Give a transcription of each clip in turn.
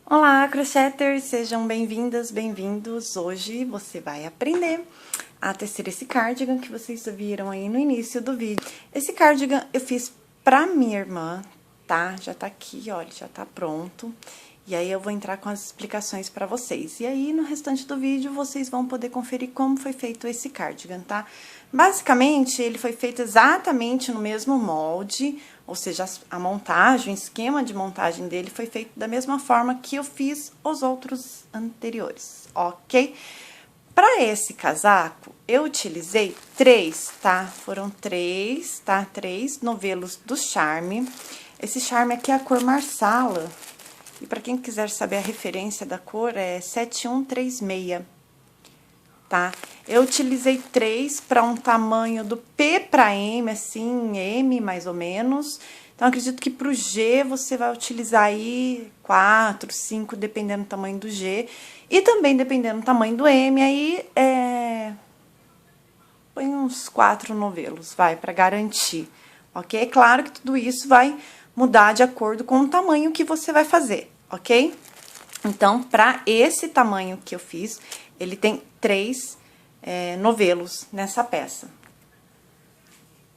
Olá, crocheters! Sejam bem-vindas, bem-vindos! Hoje você vai aprender a tecer esse cardigan que vocês viram aí no início do vídeo. Esse cardigan eu fiz pra minha irmã, tá? Já tá aqui, olha, já tá pronto. E aí eu vou entrar com as explicações pra vocês. E aí, no restante do vídeo, vocês vão poder conferir como foi feito esse cardigan, tá? Basicamente, ele foi feito exatamente no mesmo molde, ou seja, a montagem, o esquema de montagem dele foi feito da mesma forma que eu fiz os outros anteriores, ok? Para esse casaco, eu utilizei três, tá? Foram três, tá? Três novelos do Charme. Esse Charme aqui é a cor Marsala. E para quem quiser saber a referência da cor, é 7136, tá? Eu utilizei três para um tamanho do P para M, assim, M mais ou menos. Então, acredito que pro G você vai utilizar aí 4, 5, dependendo do tamanho do G. E também dependendo do tamanho do M, aí põe uns 4 novelos, vai, para garantir, ok? É claro que tudo isso vai mudar de acordo com o tamanho que você vai fazer, ok? Então, para esse tamanho que eu fiz, ele tem 3 novelos nessa peça.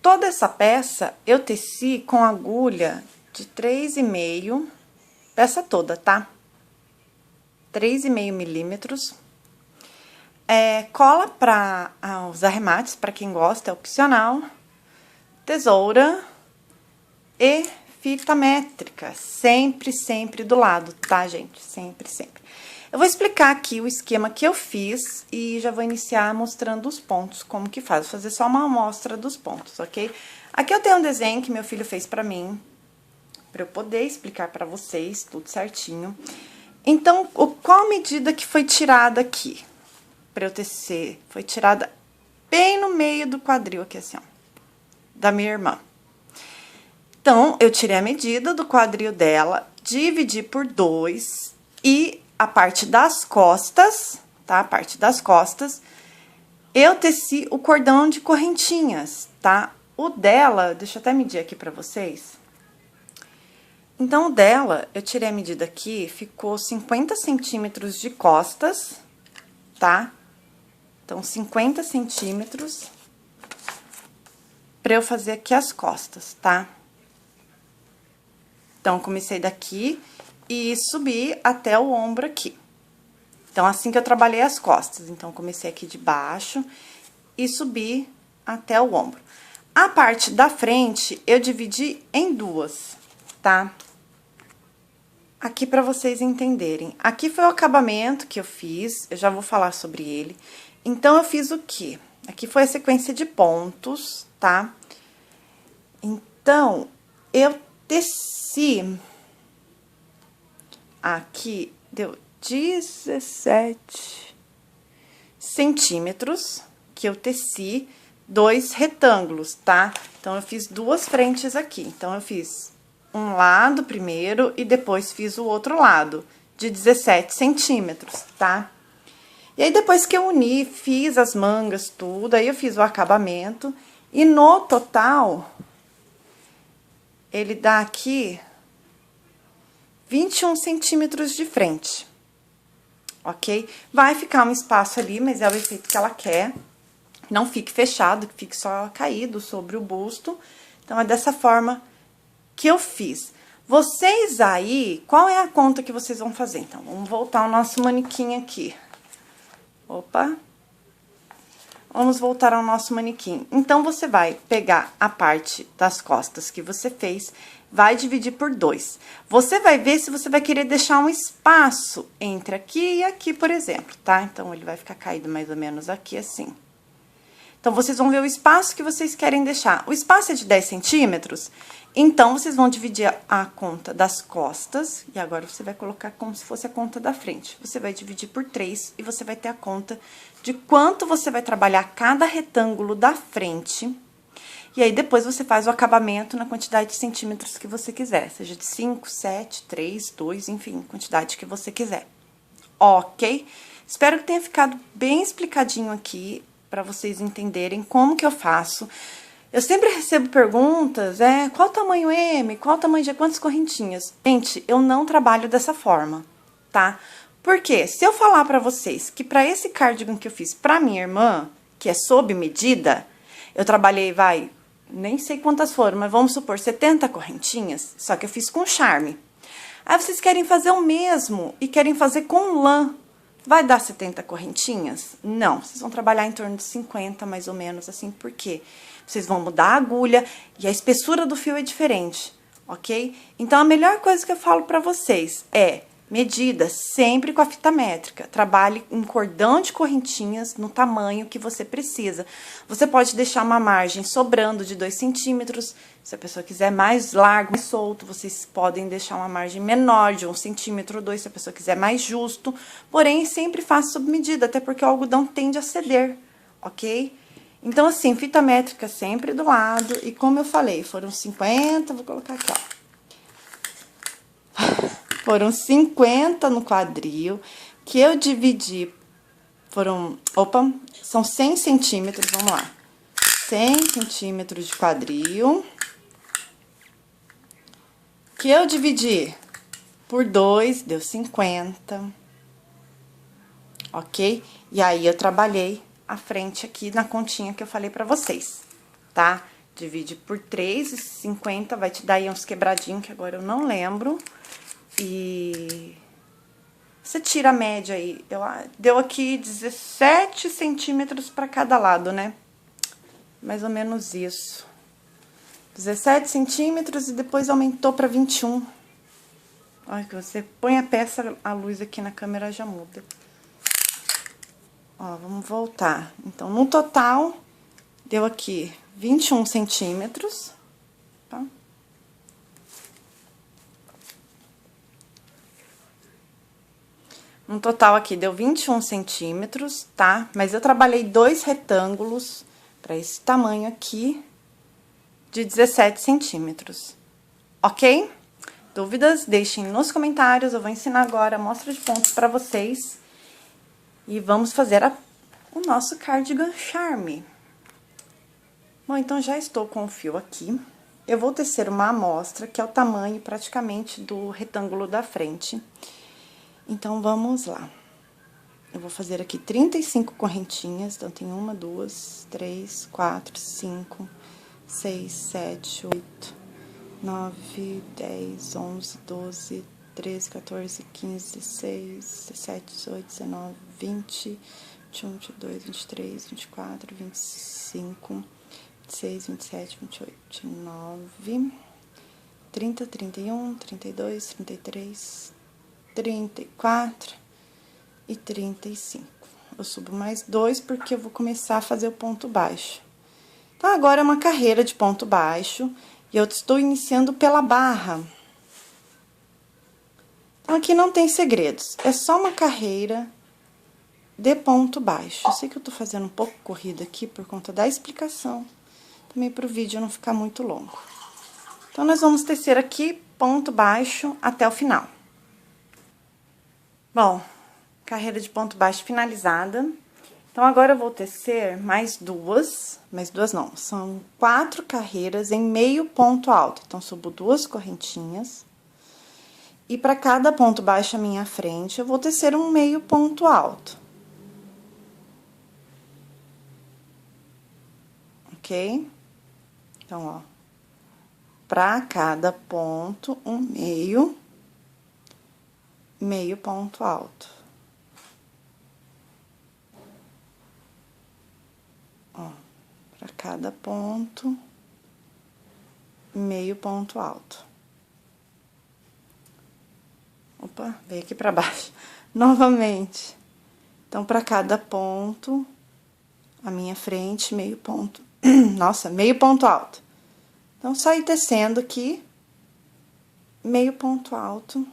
Toda essa peça eu teci com agulha de 3,5, peça toda, tá? 3,5 milímetros. Cola para os arremates, para quem gosta, é opcional. Tesoura e fita métrica, sempre, sempre do lado, tá, gente? Sempre, sempre. Eu vou explicar aqui o esquema que eu fiz e já vou iniciar mostrando os pontos, como que faz. Vou fazer só uma amostra dos pontos, ok? Aqui eu tenho um desenho que meu filho fez pra mim, pra eu poder explicar pra vocês tudo certinho. Então, qual a medida que foi tirada aqui pra eu tecer? Foi tirada bem no meio do quadril aqui, assim, ó, da minha irmã. Então, eu tirei a medida do quadril dela, dividi por 2 e a parte das costas, tá? A parte das costas, eu teci o cordão de correntinhas, tá? O dela, deixa eu até medir aqui pra vocês. Então, o dela, eu tirei a medida aqui, ficou 50 centímetros de costas, tá? Então, 50 centímetros pra eu fazer aqui as costas, tá? Então, comecei daqui e subi até o ombro aqui. Então, assim que eu trabalhei as costas. Então, comecei aqui de baixo e subi até o ombro. A parte da frente, eu dividi em duas, tá? Aqui pra vocês entenderem. Aqui foi o acabamento que eu fiz, eu já vou falar sobre ele. Então, eu fiz o quê? Aqui foi a sequência de pontos, tá? Então, eu teci... Aqui deu 17 centímetros que eu teci 2 retângulos, tá? Então, eu fiz duas frentes aqui. Então, eu fiz um lado primeiro e depois fiz o outro lado, de 17 centímetros, tá? E aí, depois que eu uni, fiz as mangas, tudo, aí eu fiz o acabamento. E no total, ele dá aqui 21 centímetros de frente, ok? Vai ficar um espaço ali, mas é o efeito que ela quer. Não fique fechado, que fique só caído sobre o busto. Então, é dessa forma que eu fiz. Vocês aí, qual é a conta que vocês vão fazer? Então, vamos voltar ao nosso manequim aqui. Opa! Vamos voltar ao nosso manequim. Então, você vai pegar a parte das costas que você fez, vai dividir por 2. Você vai ver se você vai querer deixar um espaço entre aqui e aqui, por exemplo, tá? Então, ele vai ficar caído mais ou menos aqui, assim. Então, vocês vão ver o espaço que vocês querem deixar. O espaço é de 10 centímetros, então, vocês vão dividir a conta das costas, e agora você vai colocar como se fosse a conta da frente. Você vai dividir por 3 e você vai ter a conta de quanto você vai trabalhar cada retângulo da frente. E aí, depois você faz o acabamento na quantidade de centímetros que você quiser, seja de 5, 7, 3, 2, enfim, quantidade que você quiser. Ok? Espero que tenha ficado bem explicadinho aqui, para vocês entenderem como que eu faço. Eu sempre recebo perguntas, qual o tamanho M, qual o tamanho G, quantas correntinhas? Gente, eu não trabalho dessa forma, tá? Porque se eu falar pra vocês que pra esse cardigan que eu fiz pra minha irmã, que é sob medida, eu trabalhei, nem sei quantas foram, mas vamos supor, 70 correntinhas, só que eu fiz com charme. Aí vocês querem fazer o mesmo e querem fazer com lã. Vai dar 70 correntinhas? Não, vocês vão trabalhar em torno de 50, mais ou menos, assim, por quê? Vocês vão mudar a agulha e a espessura do fio é diferente, ok? Então, a melhor coisa que eu falo pra vocês é medida sempre com a fita métrica. Trabalhe em cordão de correntinhas no tamanho que você precisa. Você pode deixar uma margem sobrando de 2 centímetros. Se a pessoa quiser mais largo, mais solto, vocês podem deixar uma margem menor de 1 centímetro ou 2, se a pessoa quiser mais justo. Porém, sempre faça sob medida, até porque o algodão tende a ceder, ok? Então, assim, fita métrica sempre do lado. E como eu falei, foram 50, vou colocar aqui, ó. Foram 50 no quadril, que eu dividi, são 100 centímetros, vamos lá. 100 centímetros de quadril, que eu dividi por 2, deu 50, ok? E aí, eu trabalhei a frente aqui na continha que eu falei pra vocês, tá? Divide por 3, 50, vai te dar aí uns quebradinhos, que agora eu não lembro. E você tira a média aí. Deu aqui 17 centímetros para cada lado, né? Mais ou menos isso. 17 centímetros e depois aumentou para 21. Olha que você põe a peça, a luz aqui na câmera já muda. Ó, vamos voltar. Então, no total, deu aqui 21 centímetros, tá? No total aqui deu 21 centímetros, tá? Mas eu trabalhei 2 retângulos para esse tamanho aqui de 17 centímetros, ok? Dúvidas? Deixem nos comentários, eu vou ensinar agora a mostra de pontos para vocês. E vamos fazer o nosso cardigan charme. Bom, então já estou com o fio aqui. Eu vou tecer uma amostra, que é o tamanho praticamente do retângulo da frente. Então, vamos lá. Eu vou fazer aqui 35 correntinhas. Então, tem 1, 2, 3, 4, 5, 6, 7, 8, 9, 10, 11, 12, 13, 14, 15, 16, 17, 18, 19, 20, 21, 22, 23, 24, 25, 26, 27, 28, 29, 30, 31, 32, 33... 34 e 35. Eu subo mais 2 porque eu vou começar a fazer o ponto baixo. Então, agora é uma carreira de ponto baixo e eu estou iniciando pela barra. Então, aqui não tem segredos, é só uma carreira de ponto baixo. Eu sei que eu tô fazendo um pouco corrida aqui por conta da explicação, também para o vídeo não ficar muito longo. Então, nós vamos tecer aqui ponto baixo até o final. Bom, carreira de ponto baixo finalizada. Então, agora eu vou tecer mais duas não, são 4 carreiras em meio ponto alto. Então, subo 2 correntinhas. E para cada ponto baixo à minha frente, eu vou tecer um meio ponto alto. Ok? Então, ó, para cada ponto, um meio ponto alto. Ó, para cada ponto, meio ponto alto. Opa, veio aqui para baixo. Novamente. Então, para cada ponto, a minha frente, meio ponto. Nossa, meio ponto alto. Então, só ir tecendo aqui, meio ponto alto.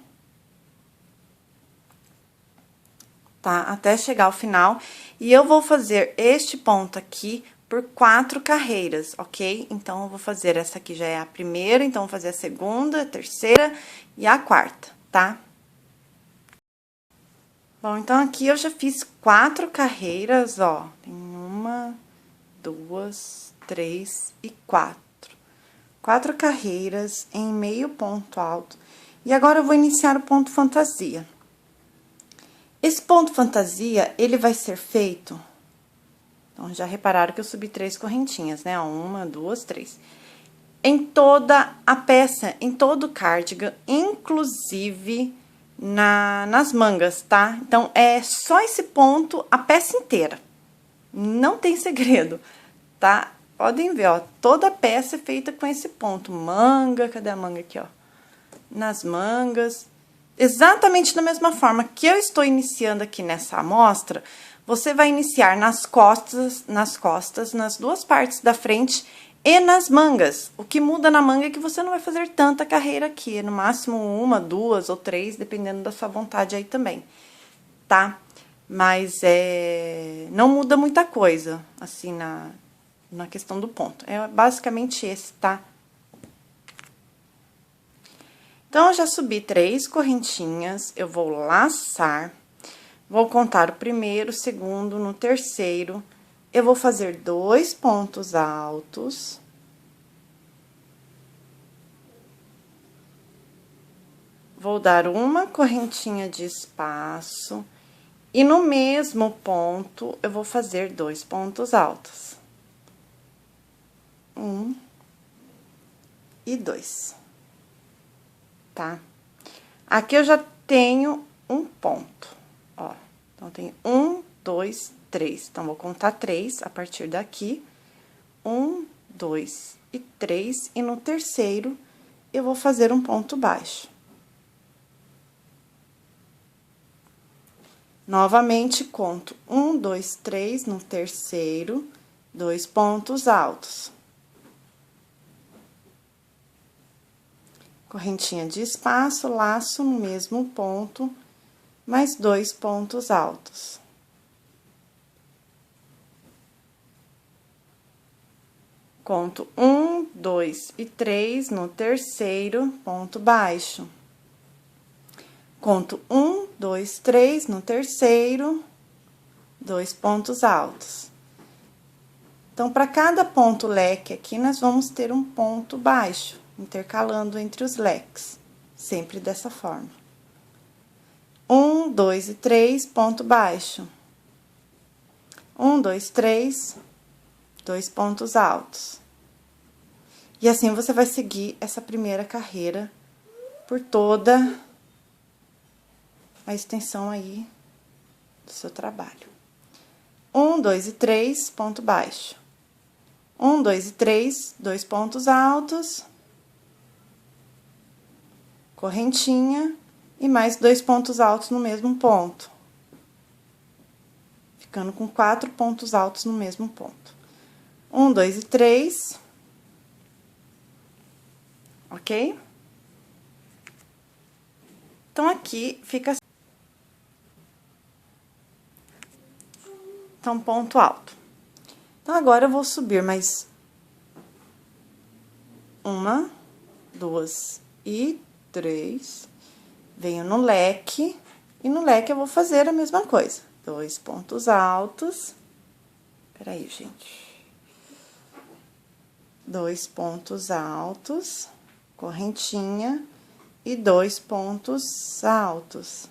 Tá? Até chegar ao final. E eu vou fazer este ponto aqui por 4 carreiras, ok? Então, eu vou fazer essa aqui já é a primeira, então, vou fazer a segunda, a terceira e a quarta, tá? Bom, então, aqui eu já fiz 4 carreiras, ó. Tem 1, 2, 3 e 4. 4 carreiras em meio ponto alto. E agora, eu vou iniciar o ponto fantasia. Esse ponto fantasia, ele vai ser feito... Então, já repararam que eu subi 3 correntinhas, né? 1, 2, 3. Em toda a peça, em todo o cardigan, inclusive nas mangas, tá? Então, é só esse ponto, a peça inteira. Não tem segredo, tá? Podem ver, ó, toda a peça é feita com esse ponto. Manga, cadê a manga aqui, ó? Nas mangas. Exatamente da mesma forma que eu estou iniciando aqui nessa amostra, você vai iniciar nas costas, nas duas partes da frente e nas mangas. O que muda na manga é que você não vai fazer tanta carreira aqui, no máximo 1, 2 ou 3, dependendo da sua vontade aí também, tá? Mas não muda muita coisa, assim, na questão do ponto. É basicamente esse, tá? Então, eu já subi 3 correntinhas, eu vou laçar, vou contar o primeiro, o segundo, no terceiro, eu vou fazer 2 pontos altos. Vou dar uma correntinha de espaço, e no mesmo ponto, eu vou fazer 2 pontos altos. 1 e 2. Tá? Aqui eu já tenho um ponto, ó. Então, tem 1, 2, 3. Então, vou contar 3 a partir daqui. 1, 2 e 3. E no terceiro, eu vou fazer um ponto baixo. Novamente, conto 1, 2, 3 no terceiro, 2 pontos altos. Correntinha de espaço, laço no mesmo ponto, mais 2 pontos altos. Conto 1, 2 e 3 no terceiro, ponto baixo. Conto 1, 2, 3 no terceiro, 2 pontos altos. Então, para cada ponto leque aqui, nós vamos ter um ponto baixo, intercalando entre os leques, sempre dessa forma. 1, 2 e 3, ponto baixo. 1, 2, 3, 2 pontos altos. E assim, você vai seguir essa primeira carreira por toda a extensão aí do seu trabalho. 1, 2 e 3, ponto baixo. 1, 2 e 3, 2 pontos altos. Correntinha e mais 2 pontos altos no mesmo ponto. Ficando com 4 pontos altos no mesmo ponto. 1, 2 e 3. Ok? Então, aqui fica assim. Então, ponto alto. Então, agora eu vou subir mais 1, 2 e 3. Venho no leque, e no leque eu vou fazer a mesma coisa. 2 pontos altos. Peraí, gente. 2 pontos altos, correntinha, e 2 pontos altos.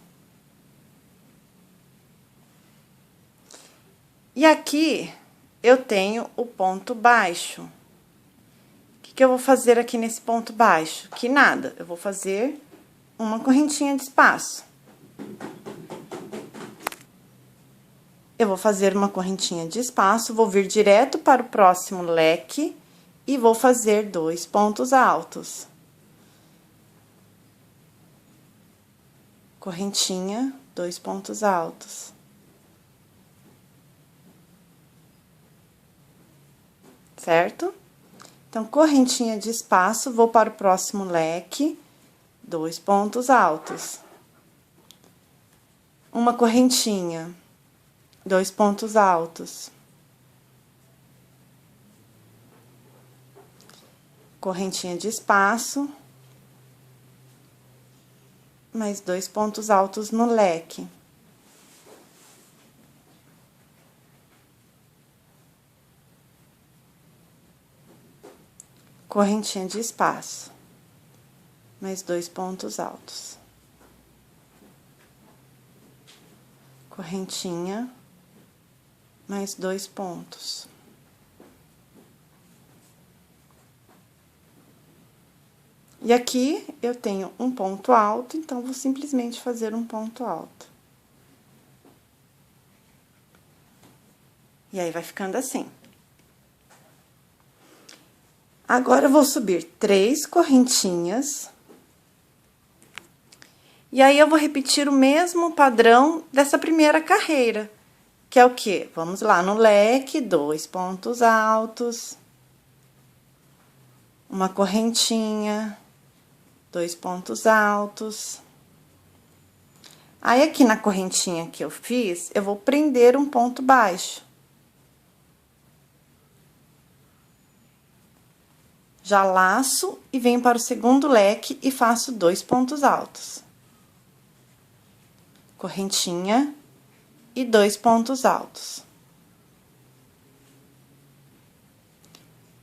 E aqui, eu tenho o ponto baixo. O que eu vou fazer aqui nesse ponto baixo? Que nada, eu vou fazer uma correntinha de espaço. Eu vou fazer uma correntinha de espaço, vou vir direto para o próximo leque e vou fazer 2 pontos altos. Correntinha, 2 pontos altos. Certo? Então, correntinha de espaço, vou para o próximo leque, 2 pontos altos. Uma correntinha, 2 pontos altos. Correntinha de espaço, mais 2 pontos altos no leque. Correntinha de espaço, mais 2 pontos altos. correntinha, mais 2 pontos. E aqui eu tenho um ponto alto, então vou simplesmente fazer um ponto alto. E aí, vai ficando assim. Agora, eu vou subir 3 correntinhas. E aí, eu vou repetir o mesmo padrão dessa primeira carreira, que é o quê? Vamos lá, no leque, 2 pontos altos, uma correntinha, 2 pontos altos. Aí, aqui na correntinha que eu fiz, eu vou prender um ponto baixo. Já laço e venho para o segundo leque e faço 2 pontos altos. Correntinha e 2 pontos altos.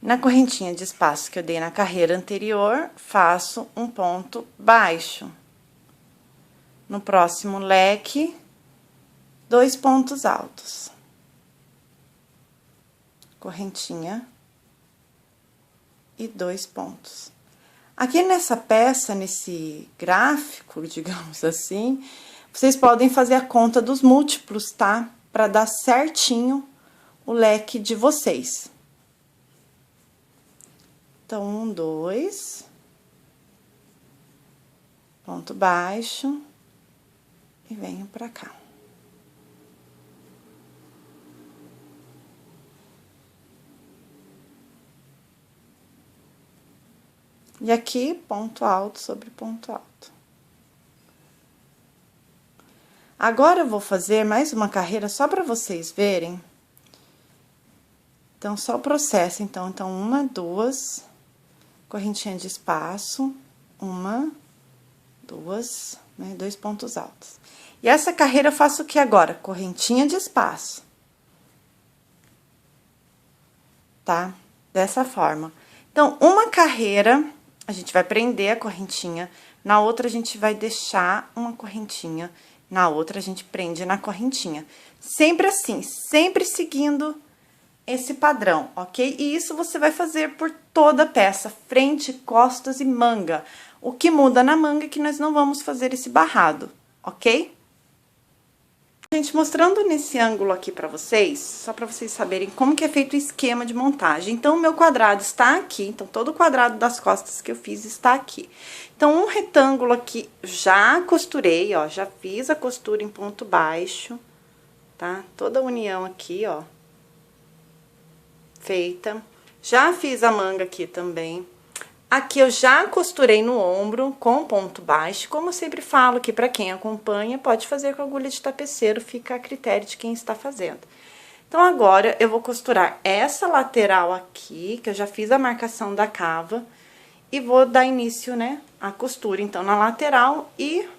Na correntinha de espaço que eu dei na carreira anterior, faço um ponto baixo. No próximo leque, 2 pontos altos. Correntinha e 2 pontos. Aqui nessa peça, nesse gráfico, digamos assim, vocês podem fazer a conta dos múltiplos, tá? Para dar certinho o leque de vocês. Então, 1, 2, ponto baixo, e venho pra cá. E aqui, ponto alto sobre ponto alto. Agora, eu vou fazer mais uma carreira só para vocês verem. Então, só o processo. Então, 1, 2, correntinha de espaço, 1, 2, né, 2 pontos altos. E essa carreira eu faço o que agora? Correntinha de espaço. Tá? Dessa forma. Então, uma carreira, a gente vai prender a correntinha, na outra a gente vai deixar uma correntinha, na outra a gente prende na correntinha. Sempre assim, sempre seguindo esse padrão, ok? E isso você vai fazer por toda a peça, frente, costas e manga. O que muda na manga é que nós não vamos fazer esse barrado, ok? Gente, mostrando nesse ângulo aqui pra vocês, só pra vocês saberem como que é feito o esquema de montagem. Então, o meu quadrado está aqui, então, todo o quadrado das costas que eu fiz está aqui. Então, um retângulo aqui, já costurei, ó, já fiz a costura em ponto baixo, tá? Toda a união aqui, ó, feita. Já fiz a manga aqui também. Aqui eu já costurei no ombro com ponto baixo, como eu sempre falo que para quem acompanha pode fazer com agulha de tapeceiro, fica a critério de quem está fazendo. Então, agora eu vou costurar essa lateral aqui, que eu já fiz a marcação da cava, e vou dar início, né, à costura, então, na lateral e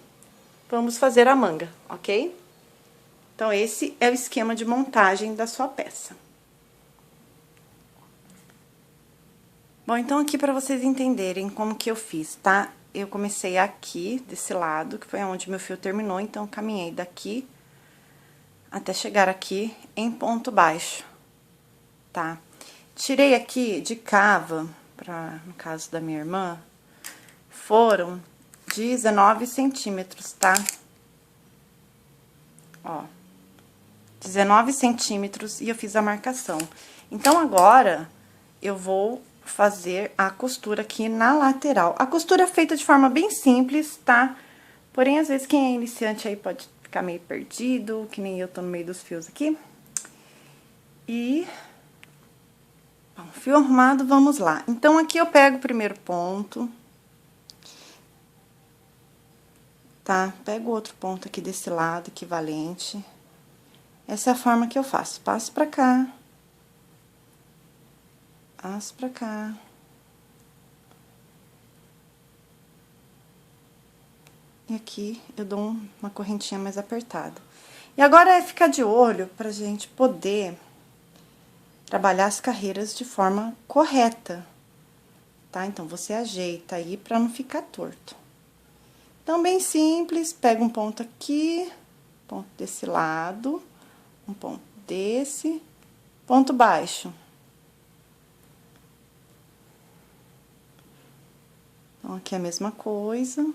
vamos fazer a manga, ok? Então, esse é o esquema de montagem da sua peça. Bom, então, aqui para vocês entenderem como que eu fiz, tá? Eu comecei aqui, desse lado, que foi onde meu fio terminou, então, caminhei daqui até chegar aqui em ponto baixo, tá? Tirei aqui de cava, no caso da minha irmã, foram 19 centímetros, tá? Ó, 19 centímetros e eu fiz a marcação. Então, agora, eu vou fazer a costura aqui na lateral. A costura é feita de forma bem simples, tá? Porém, às vezes, quem é iniciante aí pode ficar meio perdido, que nem eu tô no meio dos fios aqui. E... bom, fio arrumado, vamos lá. Então, aqui eu pego o primeiro ponto. Tá? Pego outro ponto aqui desse lado, equivalente. Essa é a forma que eu faço. Passo pra cá. Passo pra cá. E aqui eu dou uma correntinha mais apertada. E agora é ficar de olho pra gente poder trabalhar as carreiras de forma correta, tá? Então, você ajeita aí pra não ficar torto. Então, bem simples, pega um ponto aqui, ponto desse lado, um ponto desse, ponto baixo. Então, aqui é a mesma coisa.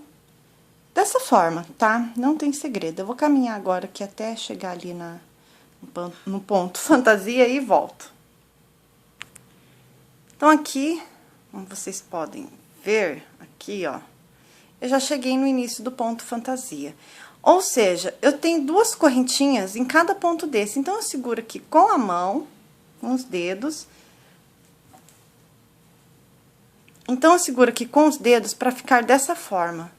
Dessa forma, tá? Não tem segredo. Eu vou caminhar agora aqui até chegar ali no ponto fantasia e volto. Então, aqui, como vocês podem ver, aqui, ó, eu já cheguei no início do ponto fantasia. Ou seja, eu tenho duas correntinhas em cada ponto desse. Então, eu seguro aqui com a mão, com os dedos. Então, eu seguro aqui com os dedos pra ficar dessa forma.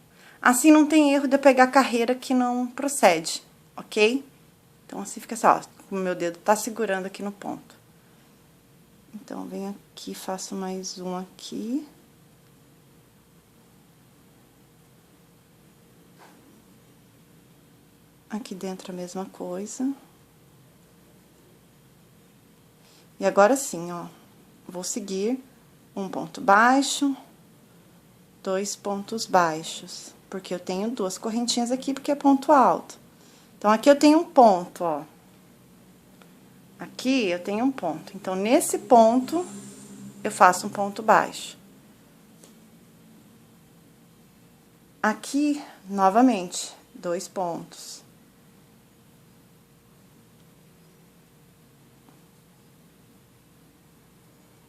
Assim, não tem erro de eu pegar a carreira que não procede, ok? Então, assim fica assim, ó, o meu dedo tá segurando aqui no ponto. Então, venho aqui, faço mais um aqui. Aqui dentro a mesma coisa. E agora sim, ó, vou seguir um ponto baixo, 2 pontos baixos, porque eu tenho duas correntinhas aqui, porque é ponto alto. Então, aqui eu tenho um ponto, ó. Aqui eu tenho um ponto. Então, nesse ponto, eu faço um ponto baixo. Aqui, novamente, 2 pontos.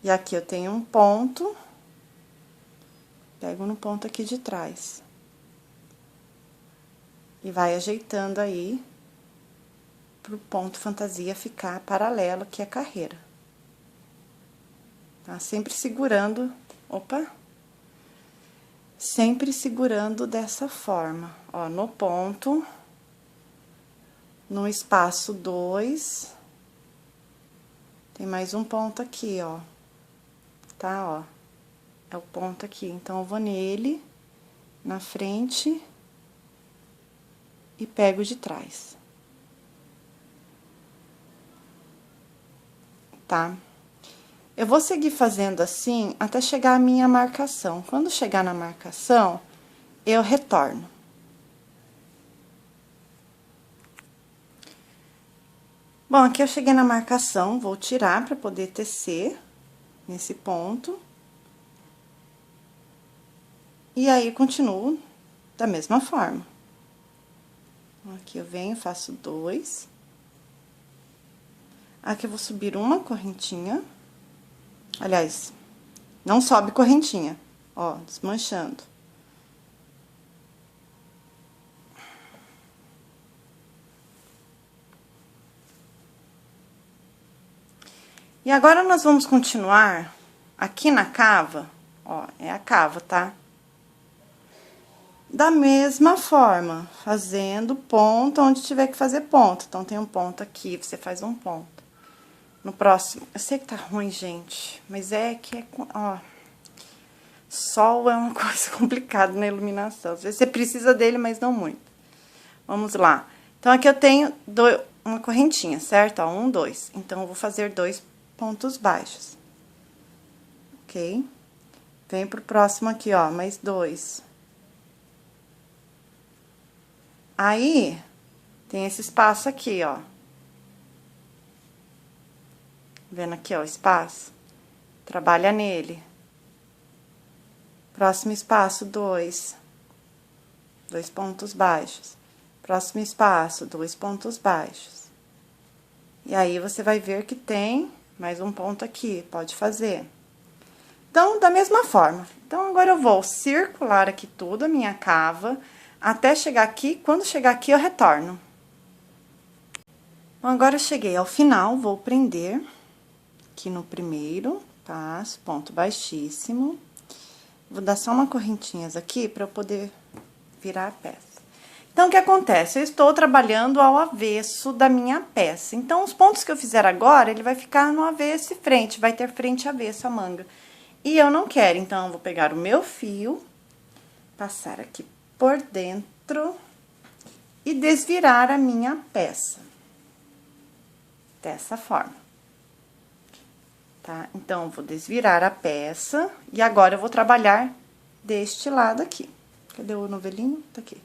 E aqui eu tenho um ponto, pego no ponto aqui de trás. E vai ajeitando aí, pro ponto fantasia ficar paralelo, que é a carreira. Tá? Sempre segurando, opa! Sempre segurando dessa forma, ó, no ponto, no espaço 2, tem mais um ponto aqui, ó, tá, ó, é o ponto aqui, então, eu vou nele, na frente, e pego de trás. Tá? Eu vou seguir fazendo assim até chegar a minha marcação. Quando chegar na marcação, eu retorno. Bom, aqui eu cheguei na marcação, vou tirar para poder tecer nesse ponto. E aí, continuo da mesma forma. Aqui eu venho, faço 2. Aqui eu vou subir uma correntinha. Aliás, não sobe correntinha, ó, desmanchando. E agora, nós vamos continuar aqui na cava, ó, é a cava, tá? Da mesma forma, fazendo ponto onde tiver que fazer ponto. Então, tem um ponto aqui, você faz um ponto. No próximo, eu sei que tá ruim, gente, mas é que ó, sol é uma coisa complicada na iluminação. Às vezes você precisa dele, mas não muito. Vamos lá. Então, aqui eu tenho uma correntinha, certo? Ó, 1, 2. Então, eu vou fazer 2 pontos baixos. Ok? Vem pro próximo aqui, ó, mais 2. Aí, tem esse espaço aqui, ó. Vendo aqui, ó, o espaço? Trabalha nele. Próximo espaço, 2. 2 pontos baixos. Próximo espaço, 2 pontos baixos. E aí, você vai ver que tem mais um ponto aqui, pode fazer. Então, da mesma forma. Então, agora eu vou circular aqui tudo a minha cava, até chegar aqui. Quando chegar aqui, eu retorno. Então, agora eu cheguei ao final, vou prender aqui no primeiro passo, ponto baixíssimo. Vou dar só uma correntinhas aqui para eu poder virar a peça. Então, o que acontece? Eu estou trabalhando ao avesso da minha peça. Então, os pontos que eu fizer agora, ele vai ficar no avesso e frente, vai ter frente e avesso a manga. E eu não quero, então, eu vou pegar o meu fio, passar aqui por dentro e desvirar a minha peça. Dessa forma. Tá? Então, eu vou desvirar a peça e agora eu vou trabalhar deste lado aqui. Cadê o novelinho? Tá aqui.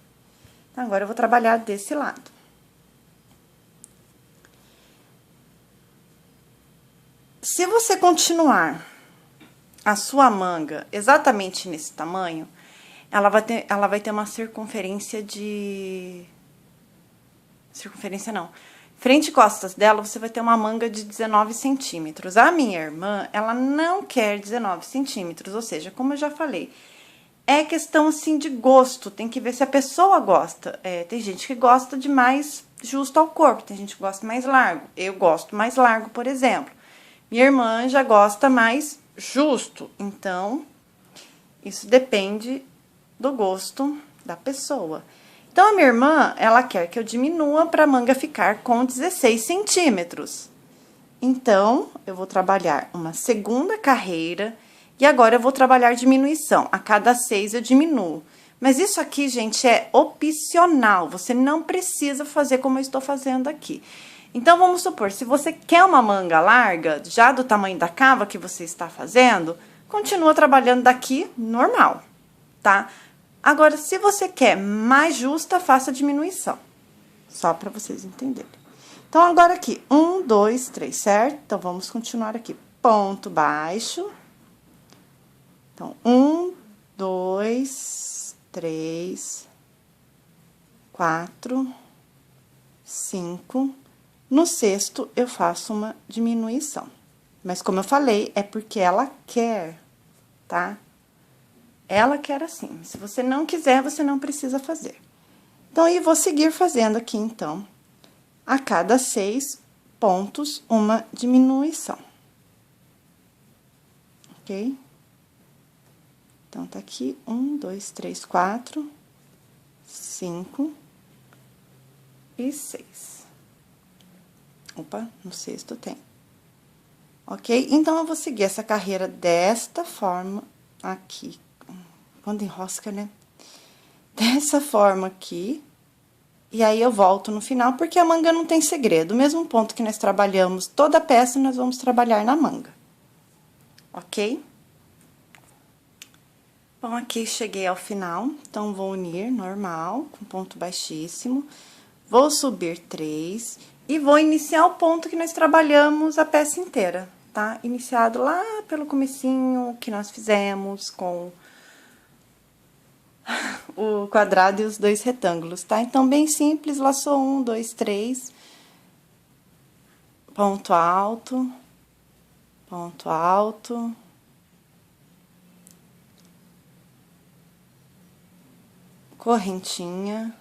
Então, agora eu vou trabalhar desse lado. Se você continuar a sua manga exatamente nesse tamanho, ela vai ter uma circunferência de... Circunferência não. Frente e costas dela, você vai ter uma manga de 19 centímetros. A minha irmã, ela não quer 19 centímetros, ou seja, como eu já falei, é questão, assim, de gosto. Tem que ver se a pessoa gosta. Tem gente que gosta de mais justo ao corpo, tem gente que gosta mais largo. Eu gosto mais largo, por exemplo. Minha irmã já gosta mais justo. Então, isso depende do gosto da pessoa. Então, a minha irmã, ela quer que eu diminua para a manga ficar com 16 centímetros. Então, eu vou trabalhar uma segunda carreira e agora eu vou trabalhar diminuição. A cada 6 eu diminuo. Mas isso aqui, gente, é opcional. Você não precisa fazer como eu estou fazendo aqui. Então, vamos supor, se você quer uma manga larga, já do tamanho da cava que você está fazendo, continua trabalhando daqui normal, tá? Agora, se você quer mais justa, faça a diminuição. Só para vocês entenderem. Então, agora aqui, 1, 2, 3, certo? Então, vamos continuar aqui. Ponto baixo. Então, 1, 2, 3, 4, 5. No sexto, eu faço uma diminuição. Mas, como eu falei, é porque ela quer, tá? Ela quer assim. Se você não quiser, você não precisa fazer. Então, eu vou seguir fazendo aqui, então, a cada 6 pontos, uma diminuição. Ok? Então, tá aqui 1, 2, 3, 4, 5 e 6. Opa, no sexto tem. Ok? Então, eu vou seguir essa carreira desta forma aqui. Quando enrosca, né? Dessa forma aqui. E aí, eu volto no final, porque a manga não tem segredo. O mesmo ponto que nós trabalhamos toda a peça, nós vamos trabalhar na manga. Ok? Bom, aqui cheguei ao final. Então, vou unir normal, com ponto baixíssimo. Vou subir 3 e vou iniciar o ponto que nós trabalhamos a peça inteira, tá? Iniciado lá pelo comecinho que nós fizemos com o quadrado e os 2 retângulos, tá? Então, bem simples, laçou 1, 2, 3, ponto alto, correntinha,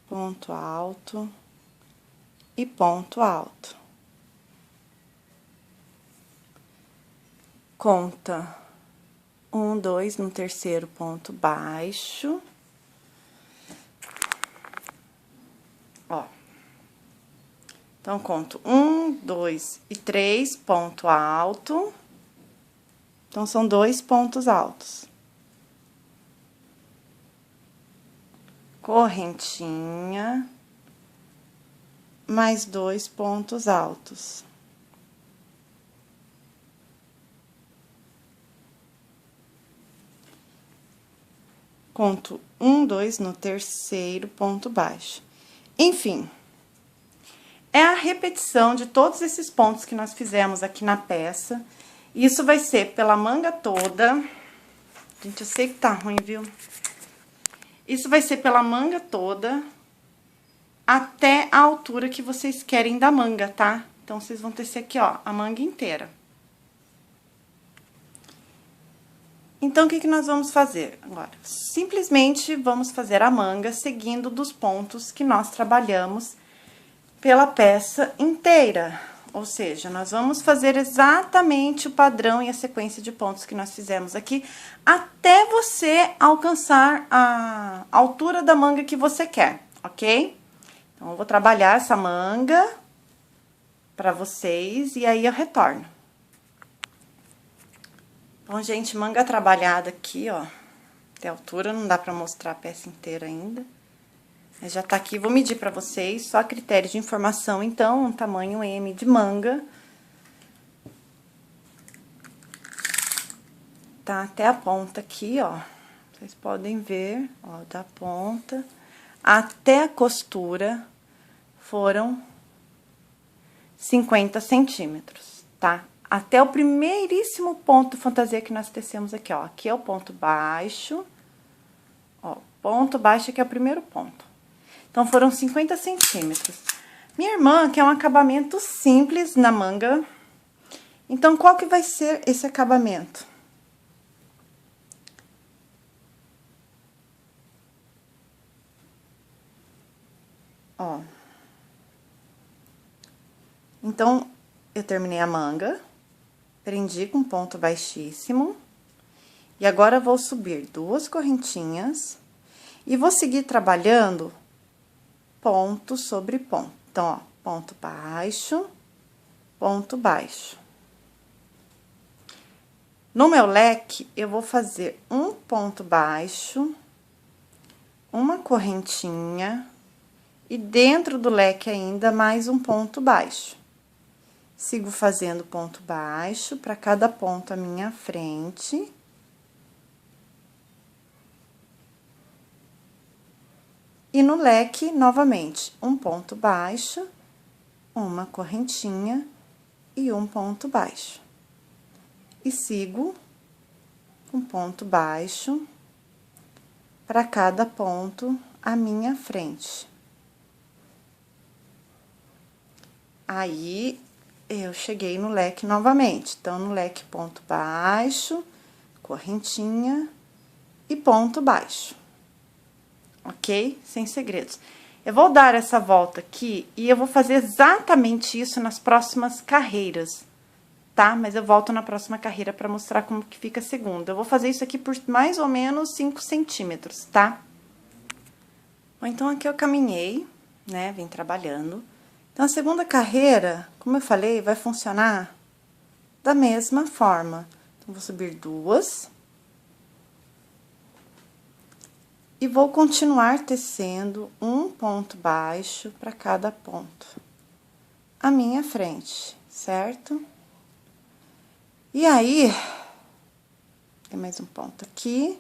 ponto alto e ponto alto. Conta 1, 2 no terceiro ponto baixo. Ó. Então, conto 1, 2 e 3, ponto alto. Então, são 2 pontos altos. Correntinha, mais 2 pontos altos. Conto 1, 2 no terceiro ponto baixo. Enfim, é a repetição de todos esses pontos que nós fizemos aqui na peça. Isso vai ser pela manga toda. Gente, eu sei que tá ruim, viu? Isso vai ser pela manga toda, até a altura que vocês querem da manga, tá? Então, vocês vão tecer aqui, ó, a manga inteira. Então, o que que nós vamos fazer agora? Simplesmente vamos fazer a manga seguindo dos pontos que nós trabalhamos pela peça inteira. Ou seja, nós vamos fazer exatamente o padrão e a sequência de pontos que nós fizemos aqui, até você alcançar a altura da manga que você quer, ok? Então, eu vou trabalhar essa manga pra vocês e aí eu retorno. Bom, gente, manga trabalhada aqui, ó, até a altura, não dá pra mostrar a peça inteira ainda. Mas já tá aqui, vou medir pra vocês, só a critério de informação, então, um tamanho M de manga. Tá até a ponta aqui, ó, vocês podem ver, ó, da ponta até a costura foram 50 centímetros, tá? Até o primeiríssimo ponto fantasia que nós tecemos aqui, ó. Aqui é o ponto baixo, ó, ponto baixo aqui é o primeiro ponto. Então, foram 50 centímetros. Minha irmã quer um acabamento simples na manga. Então, qual que vai ser esse acabamento? Ó. Então, eu terminei a manga, prendi com ponto baixíssimo. E agora, vou subir 2 correntinhas e vou seguir trabalhando ponto sobre ponto. Então, ó, ponto baixo, ponto baixo. No meu leque, eu vou fazer um ponto baixo, uma correntinha e dentro do leque ainda mais um ponto baixo. Sigo fazendo ponto baixo para cada ponto à minha frente. E no leque, novamente, um ponto baixo, uma correntinha e um ponto baixo. E sigo um ponto baixo para cada ponto à minha frente. Aí, eu cheguei no leque novamente. Então, no leque, ponto baixo, correntinha e ponto baixo. Ok? Sem segredos. Eu vou dar essa volta aqui e eu vou fazer exatamente isso nas próximas carreiras, tá? Mas eu volto na próxima carreira pra mostrar como que fica a segunda. Eu vou fazer isso aqui por mais ou menos 5 centímetros, tá? Bom, então, aqui eu caminhei, né? Vim trabalhando. Então, a segunda carreira, como eu falei, vai funcionar da mesma forma. Então, vou subir 2. E vou continuar tecendo um ponto baixo para cada ponto à minha frente, certo? E aí, tem mais um ponto aqui.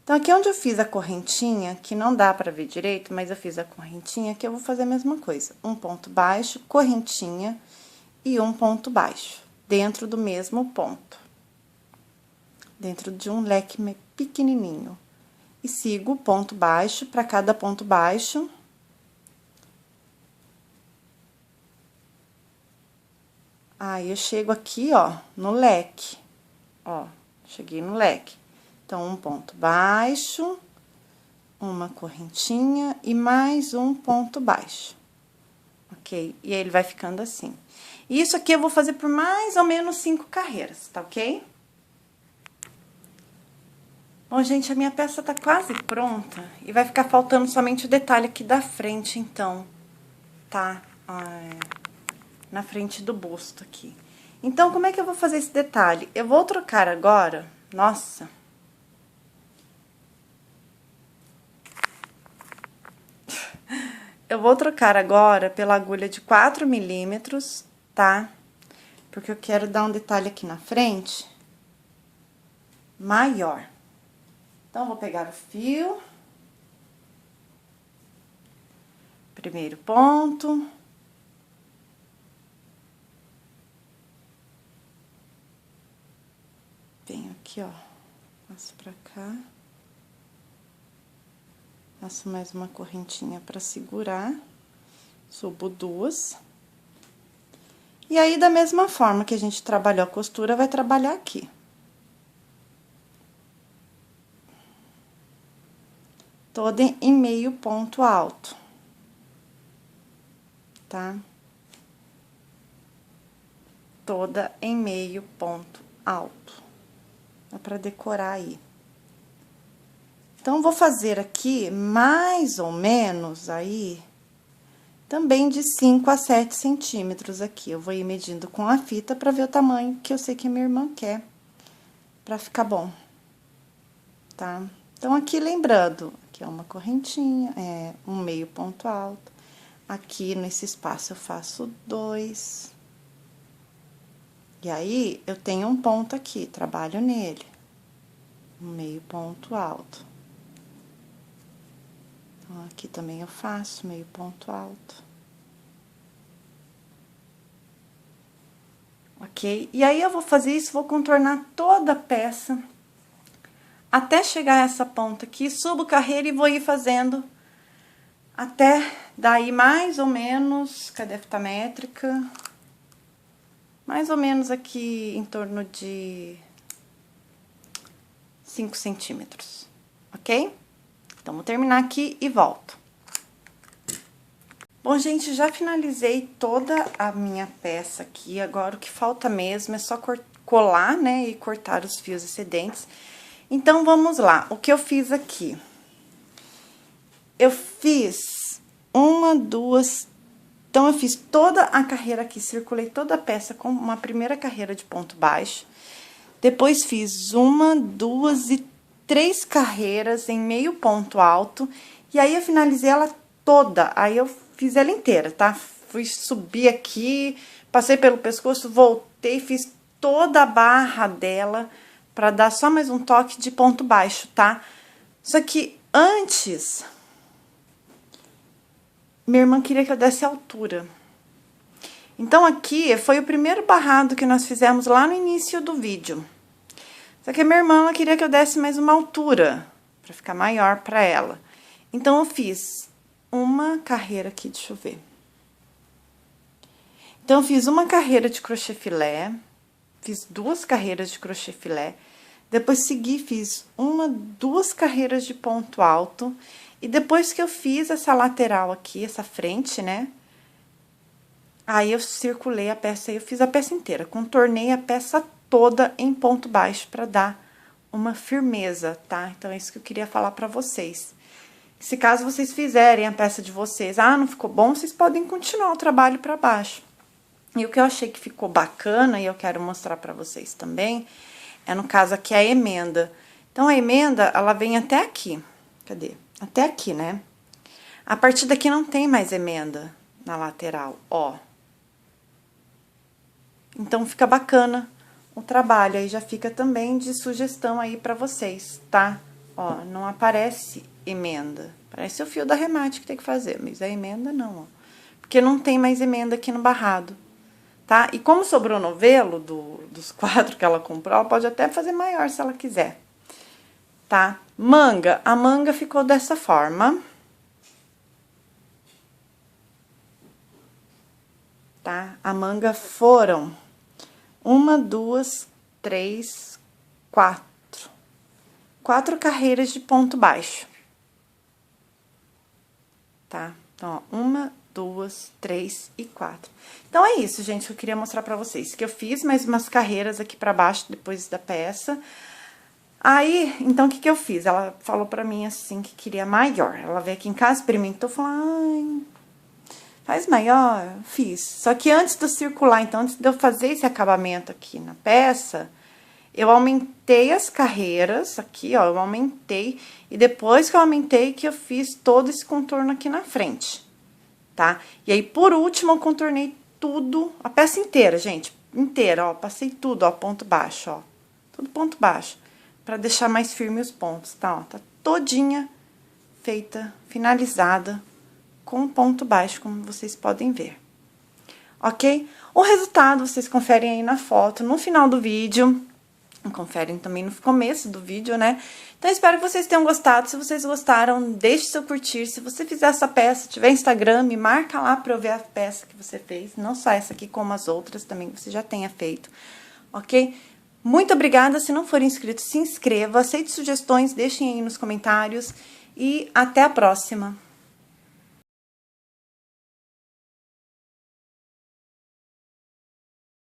Então, aqui onde eu fiz a correntinha, que não dá para ver direito, mas eu fiz a correntinha, aqui eu vou fazer a mesma coisa. Um ponto baixo, correntinha e um ponto baixo, dentro do mesmo ponto. Dentro de um leque pequenininho. E sigo ponto baixo para cada ponto baixo. Aí, eu chego aqui, ó, no leque. Ó, cheguei no leque. Então, um ponto baixo, uma correntinha e mais um ponto baixo. Ok? E aí, ele vai ficando assim. Isso aqui eu vou fazer por mais ou menos 5 carreiras, tá ok? Bom, gente, a minha peça tá quase pronta e vai ficar faltando somente o detalhe aqui da frente, então, tá? Na frente do busto aqui. Então, como é que eu vou fazer esse detalhe? Eu vou trocar agora, nossa. Eu vou trocar agora pela agulha de 4 milímetros, tá? Porque eu quero dar um detalhe aqui na frente maior. Então, vou pegar o fio. Primeiro ponto. Venho aqui, ó, passo pra cá. Faço mais uma correntinha pra segurar. Subo 2. E aí, da mesma forma que a gente trabalhou a costura, vai trabalhar aqui. Toda em meio ponto alto. Tá? Toda em meio ponto alto. Dá pra decorar aí. Então, vou fazer aqui mais ou menos aí, também de 5 a 7 centímetros aqui. Eu vou ir medindo com a fita pra ver o tamanho que eu sei que a minha irmã quer, pra ficar bom, tá? Então, aqui lembrando, aqui é uma correntinha, um meio ponto alto. Aqui, nesse espaço, eu faço 2. E aí, eu tenho um ponto aqui, trabalho nele. Um meio ponto alto. Então, aqui também eu faço meio ponto alto. ok? E aí, eu vou fazer isso, vou contornar toda a peça até chegar a essa ponta aqui, subo carreira e vou ir fazendo até daí mais ou menos, cadê a fita métrica? Mais ou menos aqui em torno de 5 centímetros, ok? Então, vou terminar aqui e volto. Bom, gente, já finalizei toda a minha peça aqui, agora o que falta mesmo é só colar, né, e cortar os fios excedentes. Então, vamos lá, o que eu fiz aqui? Eu fiz uma, duas... Então, eu fiz toda a carreira aqui, circulei toda a peça com uma primeira carreira de ponto baixo. Depois, fiz uma, duas e 3 carreiras em meio ponto alto. E aí, eu finalizei ela toda, aí eu fiz ela inteira, tá? Fui subir aqui, passei pelo pescoço, voltei, fiz toda a barra dela pra dar só mais um toque de ponto baixo, tá? Só que antes, minha irmã queria que eu desse altura. Então, aqui foi o primeiro barrado que nós fizemos lá no início do vídeo. Só que a minha irmã, ela queria que eu desse mais uma altura, pra ficar maior pra ela. Então, eu fiz uma carreira aqui, deixa eu ver. Então, eu fiz uma carreira de crochê filé, fiz 2 carreiras de crochê filé, depois segui, fiz uma, 2 carreiras de ponto alto, e depois que eu fiz essa lateral aqui, essa frente, né? Aí, eu circulei a peça, aí eu fiz a peça inteira, contornei a peça toda em ponto baixo pra dar uma firmeza, tá? Então, é isso que eu queria falar pra vocês. Se caso vocês fizerem a peça de vocês, não ficou bom, vocês podem continuar o trabalho pra baixo. E o que eu achei que ficou bacana, e eu quero mostrar pra vocês também, é no caso aqui a emenda. Então, a emenda, ela vem até aqui. Cadê? Até aqui, né? A partir daqui não tem mais emenda na lateral, ó. Então, fica bacana o trabalho, aí já fica também de sugestão aí pra vocês, tá? Ó, não aparece emenda. Parece o fio da remate que tem que fazer, mas a emenda não, ó. Porque não tem mais emenda aqui no barrado, tá? E como sobrou novelo dos quadros que ela comprou, ela pode até fazer maior se ela quiser, tá? Manga, a manga ficou dessa forma. Tá? A manga foram 1, 2, 3, 4. 4 carreiras de ponto baixo. Tá? Então, ó, 1, 2, 3 e 4. Então, é isso, gente, que eu queria mostrar pra vocês. Que eu fiz mais umas carreiras aqui pra baixo, depois da peça. Aí, então, o que eu fiz? Ela falou pra mim, assim, que queria maior. Ela veio aqui em casa, experimentou, falou, ai, faz maior. Fiz. Só que antes de eu circular, então, antes de eu fazer esse acabamento aqui na peça, eu aumentei as carreiras, aqui, ó, eu aumentei, e depois que eu aumentei, que eu fiz todo esse contorno aqui na frente, tá? E aí, por último, eu contornei tudo, a peça inteira, gente, inteira, ó, passei tudo, ó, ponto baixo, ó, tudo ponto baixo, pra deixar mais firme os pontos, tá, ó, tá todinha feita, finalizada, com ponto baixo, como vocês podem ver, ok? O resultado, vocês conferem aí na foto, no final do vídeo. Conferem também no começo do vídeo, né? Então, espero que vocês tenham gostado. Se vocês gostaram, deixe seu curtir. Se você fizer essa peça, tiver Instagram, me marca lá pra eu ver a peça que você fez. Não só essa aqui, como as outras também que você já tenha feito, ok? Muito obrigada. Se não for inscrito, se inscreva. Aceite sugestões, deixem aí nos comentários. E até a próxima!